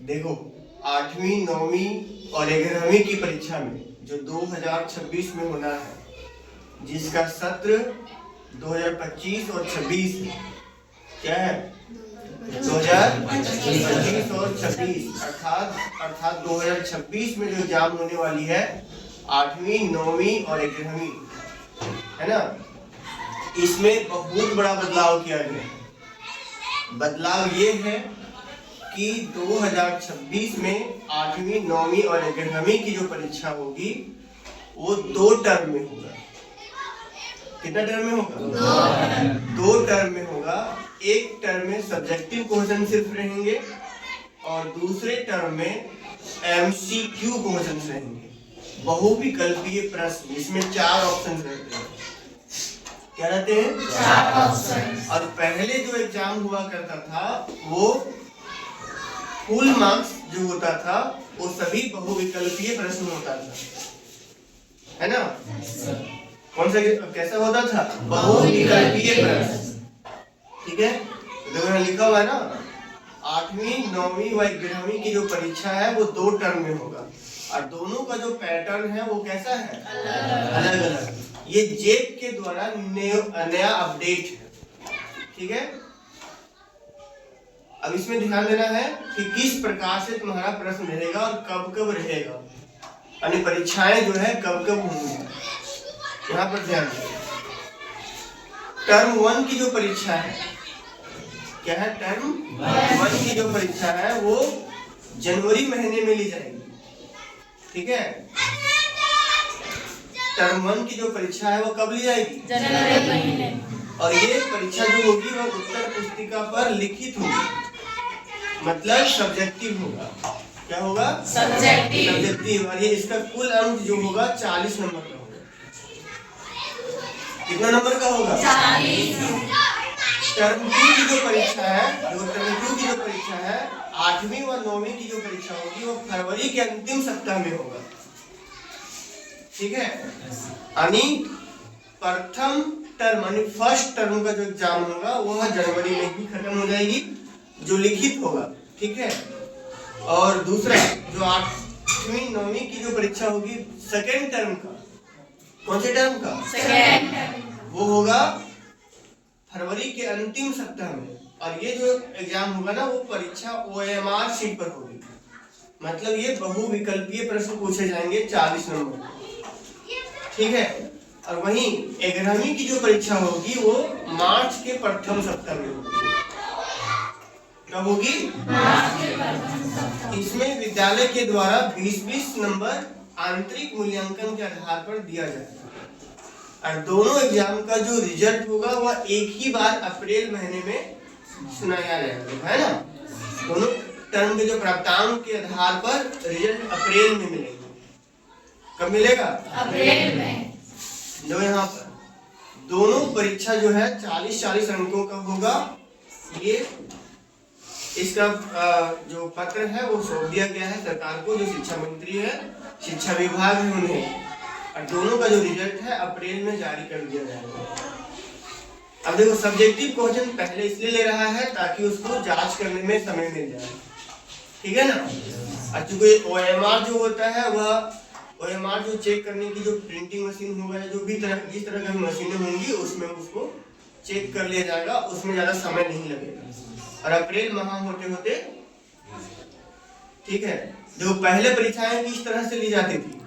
देखो 8वीं 9वीं और 11वीं की परीक्षा में जो 2026 में होना है, जिसका सत्र 2025 और 26 है, क्या है 2025 और 26 अर्थात 2026 में जो एग्जाम होने वाली है 8वीं 9वीं और 11वीं, है ना, इसमें बहुत बड़ा बदलाव किया गया है। बदलाव ये है कि 2026 में 8वीं 9वीं और 11वीं की जो परीक्षा होगी वो 2 टर्म में होगा। कितना टर्म में होगा? 2 टर्म में होगा। एक टर्म में सब्जेक्टिव क्वेश्चन सिर्फ रहेंगे और दूसरे टर्म में एमसीक्यू क्वेश्चन रहेंगे, बहुविकल्पीय प्रश्न। इसमें 4 ऑप्शन रहते हैं। क्या रहते हैं? 4 ऑप्शन। और पहले जो एग्जाम हुआ करता था वो फुल मार्क्स जो होता था वो सभी बहुविकल्पीय प्रश्न होता था, है ना? कौन सा कैसा होता था? बहुविकल्पीय प्रश्न। ठीक है, देखो यहाँ लिखा हुआ है ना, 8वीं 9वीं व 11वीं की जो परीक्षा है वो 2 टर्म में होगा और दोनों का जो पैटर्न है वो कैसा है? अलग अलग। ये जेक के द्वारा नया अपडेट है। ठीक है, अब इसमें ध्यान देना है कि किस प्रकार से तुम्हारा प्रश्न रहेगा और कब कब रहेगा, यानी परीक्षाएं जो है कब कब होंगी, यहाँ पर ध्यान दें। टर्म 1 की जो परीक्षा है, क्या है? टर्म 1 की जो परीक्षा है वो जनवरी महीने में ली जाएगी। ठीक है, टर्म 1 की जो परीक्षा है वो कब ली जाएगी? जनवरी महीने। और ये परीक्षा जो होगी वो उत्तर पुस्तिका पर लिखित होगी, मतलब सब्जेक्टिव होगा। क्या होगा? सब्जेक्टिव। और ये इसका कुल अंक जो होगा 40 नंबर का होगा। कितना नंबर का होगा? 40। टर्म 2 की जो परीक्षा है, टर्म 2 की जो परीक्षा है 8वीं व 9वीं की जो परीक्षा होगी वो फरवरी के अंतिम सप्ताह में होगा। ठीक है, यानी प्रथम टर्म यानी फर्स्ट टर्म का जो एग्जाम होगा वह जनवरी में ही खत्म हो जाएगी, जो लिखित होगा। ठीक है, और दूसरा जो 8वीं 9वीं की जो परीक्षा होगी सेकेंड टर्म का, कौन से टर्म का? Second term. वो होगा फरवरी के अंतिम सप्ताह में। और ये जो एग्जाम होगा ना वो परीक्षा OMR शीट पर होगी, मतलब ये बहुविकल्पीय प्रश्न पूछे जाएंगे 40 नंबर। ठीक है, और वहीं 11वीं की जो परीक्षा होगी वो मार्च के प्रथम सप्ताह में होगी। कब होगी? इसमें विद्यालय के द्वारा 20-20 नंबर आंतरिक मूल्यांकन के आधार पर दिया जाएगा और दोनों एग्जाम का जो रिजल्ट होगा वह एक ही बार अप्रैल महीने में सुनाया जाएगा, है ना? दोनों टर्म के जो प्राप्तांक के आधार पर रिजल्ट अप्रैल में मिलेगा। कब मिलेगा? अप्रैल में। जो यहाँ पर दोनों परीक्षा जो है 40-40 अंकों का होगा। ये इसका जो पत्र है वो सौंप दिया गया है सरकार को, जो शिक्षा मंत्री है, शिक्षा विभाग है उन्हें, और दोनों का जो रिजल्ट है अप्रैल में जारी कर दिया जाएगा। अब देखो सब्जेक्टिव क्वेश्चन पहले इसलिए ले रहा है ताकि उसको जांच करने में समय मिल जाए। ठीक है ना? और चूंकि OMR जो होता है वह OMR जो चेक करने की जो प्रिंटिंग मशीन होगा या जो भी जिस तरह की मशीनें होंगी उसमें उसको चेक कर लिया जाएगा, उसमें ज्यादा समय नहीं लगेगा और अप्रैल माह होते होते। ठीक है, जो पहले परीक्षाएं किस तरह से ली जाती थी,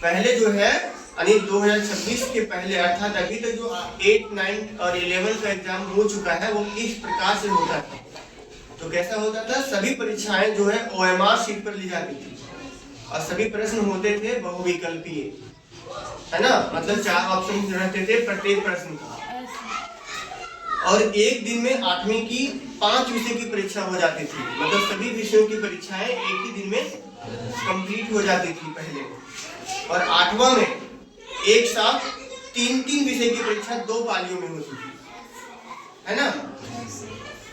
पहले जो है यानी 2026 के पहले अर्थात अभी तक जो 8, 9 और 11 का एग्जाम हो चुका है वो किस प्रकार से होता था। तो कैसा होता था, सभी परीक्षाएं जो है OMR शीट पर ली जाती थी और सभी प्रश्न होते थे बहुविकल्पीय, है ना, मतलब 4 ऑप्शन रहते थे प्रत्येक प्रश्न का। और एक दिन में 8वीं की 5 विषय की परीक्षा हो जाती थी, मतलब सभी विषयों की परीक्षाएं एक ही दिन में कंप्लीट हो जाती थी पहले। और 8वां में एक साथ 3-3 विषय की परीक्षा 2 पालियों में होती थी, है ना,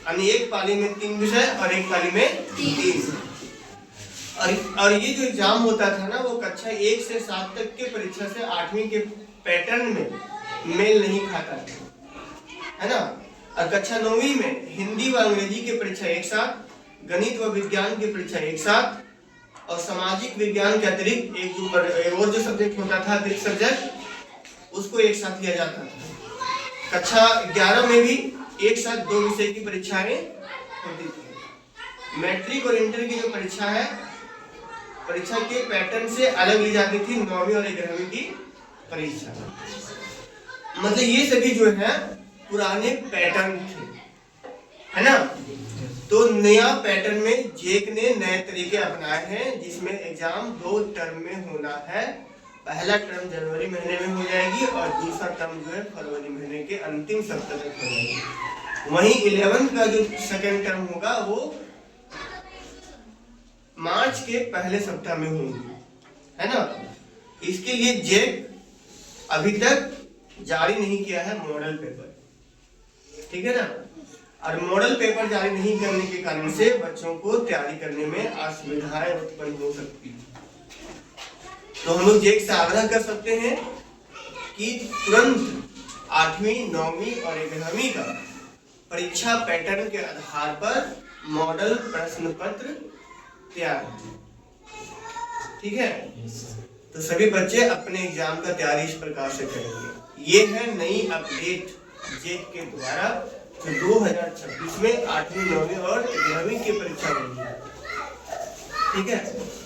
यानी एक पाली में 3 विषय और एक पाली में 3। और ये जो एग्जाम होता था ना वो कक्षा 1 से 7 तक के परीक्षा से 8वीं के पैटर्न में मेल नहीं खाता था, है ना। और कक्षा 9वीं में हिंदी व अंग्रेजी की परीक्षा एक साथ, गणित व विज्ञान की परीक्षा एक साथ, और सामाजिक विज्ञान के अतिरिक्त एक और जो सब्जेक्ट होता था अतिरिक्त सब्जेक्ट, उसको एक साथ लिया जाता था। कक्षा 11 में भी एक साथ 2 विषय की परीक्षाएं होती थी। मैट्रिक और इंटर की जो परीक्षा है, परीक्षा के पैटर्न से अलग ली जाती थी 9वीं और 11वीं की परीक्षा। मतलब ये सभी जो है पुराने पैटर्न थे, है ना। तो नया पैटर्न में जेक ने नए तरीके अपनाए हैं, जिसमें एग्जाम 2 टर्म में होना है। पहला टर्म जनवरी महीने में हो जाएगी और दूसरा टर्म जो है फरवरी महीने के अंतिम सप्ताह तक हो जाएगी। वहीं 11th का जो सेकंड टर्म होगा वो मार्च के पहले सप्ताह में होगी, है ना। इसके लिए जेक अभी तक जारी नहीं किया है मॉडल पेपर, ठीक है ना। और मॉडल पेपर जारी नहीं करने के कारण से बच्चों को तैयारी करने में असुविधाएं उत्पन्न हो सकती है। तो हम लोग जेक से आग्रह कर सकते हैं कि तुरंत 8वीं, 9वीं और 11वीं का परीक्षा पैटर्न के आधार पर मॉडल प्रश्न पत्र तैयार, ठीक है। तो सभी बच्चे अपने एग्जाम का तैयारी इस प्रकार से करेंगे। ये है नई अपडेट जेक के द्वारा जो 2026 में 8वीं, 9वीं और 11वीं की परीक्षा होगी, ठीक है।